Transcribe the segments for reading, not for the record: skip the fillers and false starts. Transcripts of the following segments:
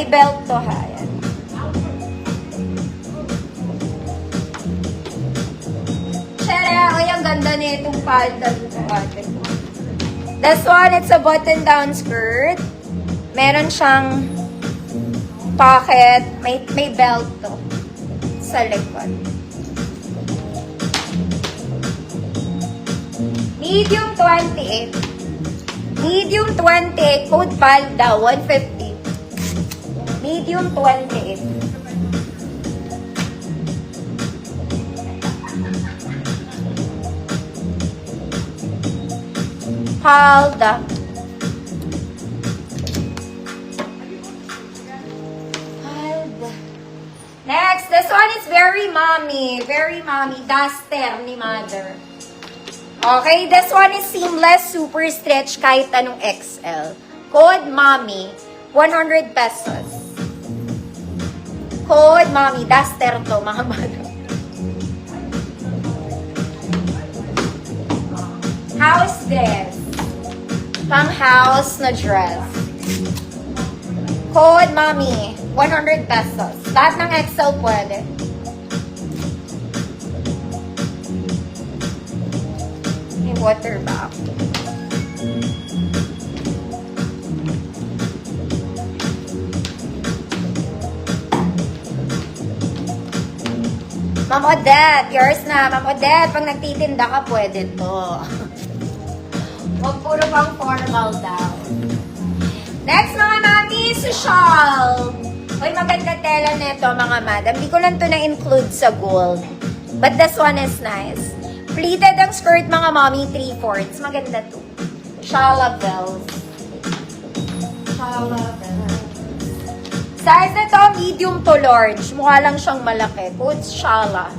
May belt to ha. Yan. Shara, ay ang ganda na itong palda dito ate. This one, it's a button-down skirt. Meron siyang pocket. May belt to sa likod. Medium 28. Medium 28. Code palda, 150. Medium 28. Palda. Next, this one is very mommy. Very mommy. Duster ni mother. Okay, this one is seamless, super stretch, kahit anong XL. Code mommy, 100 pesos. Code mommy, duster to, mga mother. House dress. Pang house na dress. Code mommy, 100 pesos. Lahat ng XL pwede. May water back. Ma'am Odette, yours na. Ma'am Odette, pag nagtitinda ka, pwede to. Huwag puro pang formal daw. Next, mga mami, social. Uy, maganda tela nito, mga madam. Di ko lang to na-include sa gold. But this one is nice. Pleated ang skirt, mga mommy, 3/4. Maganda to. Shala bells. Shala bells. Size na to, medium to large. Mukha lang siyang malaki. Code Shala.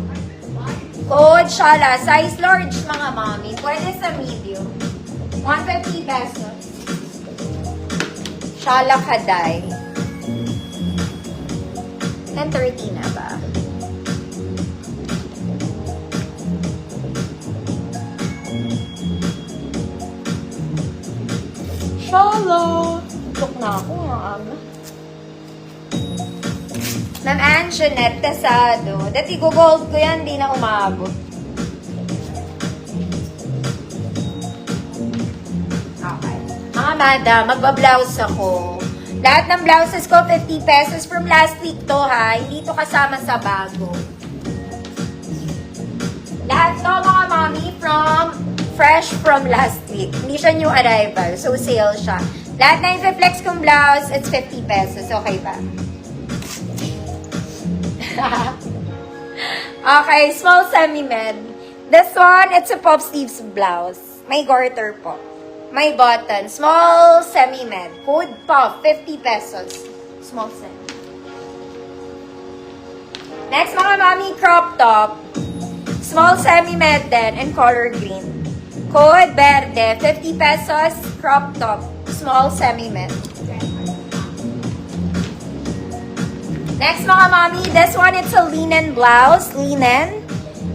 Code Shala. Size large, mga mommy. Pwede sa medium. 150 pesos. Shala Kaday. 10:30 na ba? Shala! Tuk na ako, maaga. Ma'am Anjanette Tasado. Dati gold ko yan, di na umabot. Okay. Mga madam, magbablouse ako. Lahat ng blouses ko, 50 pesos from last week to ha. Hindi to kasama sa bago. Lahat to mga mami fresh from last week. Hindi siya new arrival. So sale siya. Lahat na yung flex kong blouse, it's 50 pesos. Okay ba? Okay, small semi-med. This one, it's a puff sleeves blouse. May garter po. May button. Small semi-med. Code puff, 50 pesos. Small semi. Next, mga mami, crop top. Small semi-med din and color green. Code verde, 50 pesos. Crop top. Small semi-med. Next, mga mami, this one, it's a linen blouse. Linen.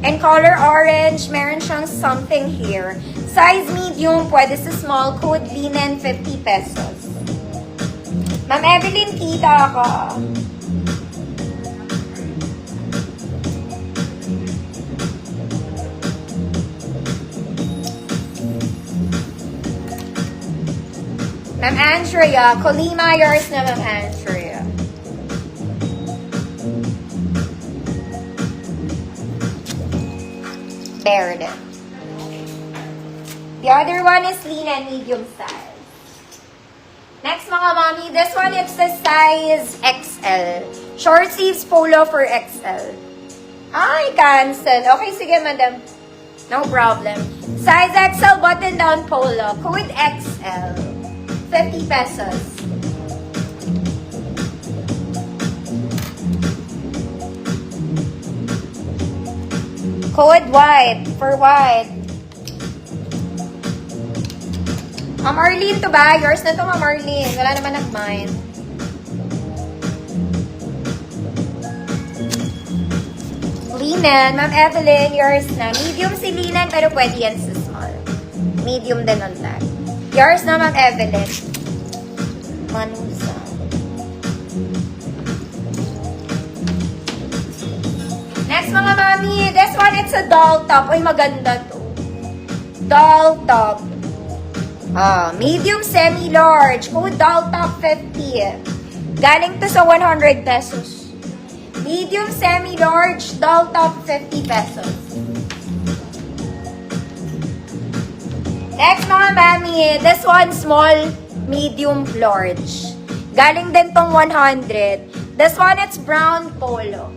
And color orange. Meron siyang something here. Size medium, pwede sa small. Code linen, 50 pesos. Ma'am Evelyn, kita ka. Ma'am Andrea, Colima, yours na, Ma'am Andrea. Verde. The other one is linen, medium size. Next, mga mommy, this one is the size XL. Short sleeves polo for XL. Ay, cancel. Okay, sige, madam. No problem. Size XL button down polo. Code XL. 50 pesos. Code white. For white. Ma'am Arlene to ba? Yours na to, Ma'am Arlene. Wala naman nag-mind. Linen. Ma'am Evelyn, yours na. Medium si linen, pero pwede yan sa small. Medium din on that. Yours na, Ma'am Evelyn. Manusa. Next mga mami, this one it's a doll top. Uy, maganda to. Doll top. Medium semi-large. Code doll top 50. Galing to sa 100 pesos. Medium semi-large doll top 50 pesos. Next mga mami, this one small, medium, large. Galing din tong 100. This one it's brown polo.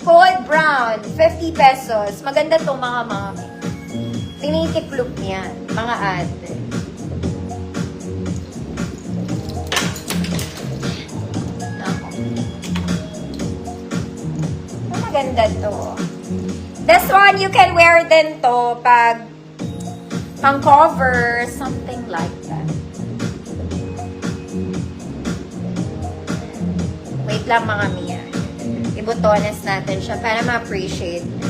Code brown, 50 pesos. Maganda tong mga mami. Tinitiklop niyan, mga ate. Maganda to. This one, you can wear din to pag pang cover, something like that. Wait lang mga Mia. Ibutones natin siya para ma-appreciate niya.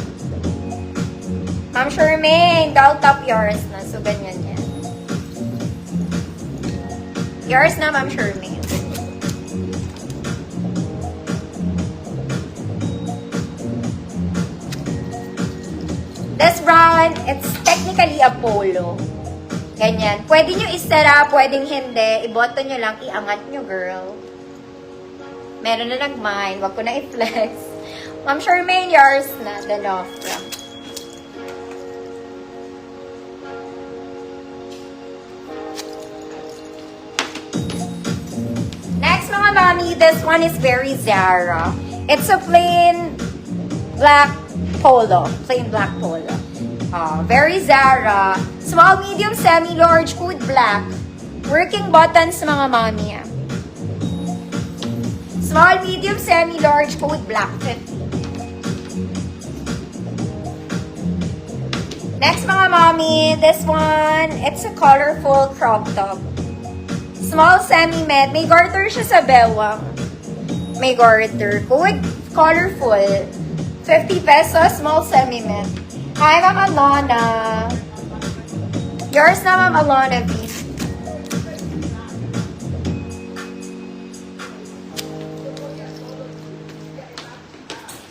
Ma'am Shermaine, doll top yours na. So, ganyan yan. Yours na, Ma'am Shermaine. This brown, it's technically a polo. Ganyan. Pwede nyo isara, pwedeng hindi. Iboto nyo lang, iangat nyo, girl. Meron na nag-mine. Wag ko na i-flex. Ma'am Charmaine, yours na. The Lofra. Next, mga mami, this one is very Zara. It's a plain black polo. Plain black polo. Very Zara. Small, medium, semi-large, code black. Working buttons, mga mami. Small, medium, semi-large, code black. 50. Next, mga mami, this one, it's a colorful crop top. Small, semi-med. May garter siya sa bewang. May garter. Code colorful. 50 pesos, small semi-med. Hi, Ma'am Alana. Yours na, Ma'am Alana, please.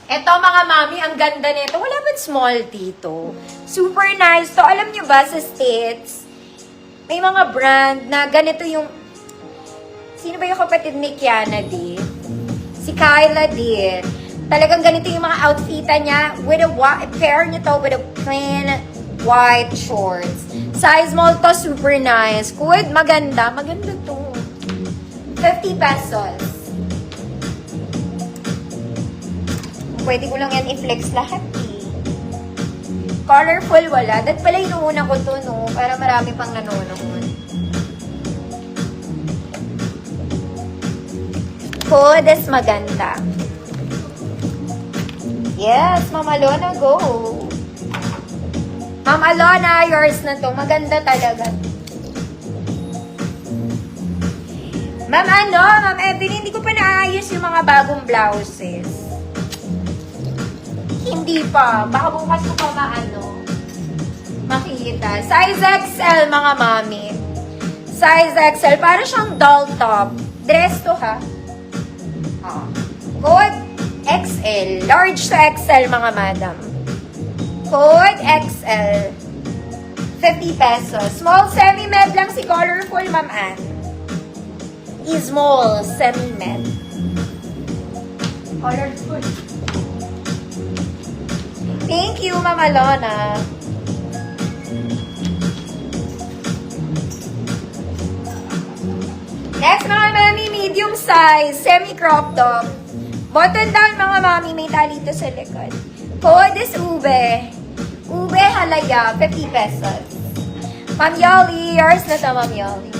Ito, mga mami, ang ganda nito. Wala ba't small dito? Super nice to. Alam nyo ba, sa States, may mga brand na ganito yung... Sino ba yung kapatid ni Kiana D? Si Kyla D. Talagang ganito yung mga outfitan niya with a pair niyo to with a plain white shorts. Size small to, super nice. Good, maganda. Maganda to. 50 pesos. Pwede ko lang yan i-flex lahat eh. Colorful wala. That pala inuuna ko to, no? Para marami pang nanonood. Good, maganda. Yes, Ma'am Alona, go. Ma'am Alona, yours na to. Maganda talaga. Ma'am Evelyn, hindi ko pa naayos yung mga bagong blouses. Hindi pa. Baka bukas ko pa makita. Size XL, mga mami. Size XL. Para siyang doll top. Dress to, ha? Good. XL. Large to XL, mga madam. Code XL. 50 pesos. Small semi-med lang si colorful, Ma'am Ann. Small semi-med. Colorful. Thank you, Ma'am Alona. Next, mga mami, medium size, semi-crop top. Button down, mga mami, may tali to sa likod. Code is ube. Ube halaya, 50 pesos. Ma'am Yoli, yours na to, Ma'am Yoli.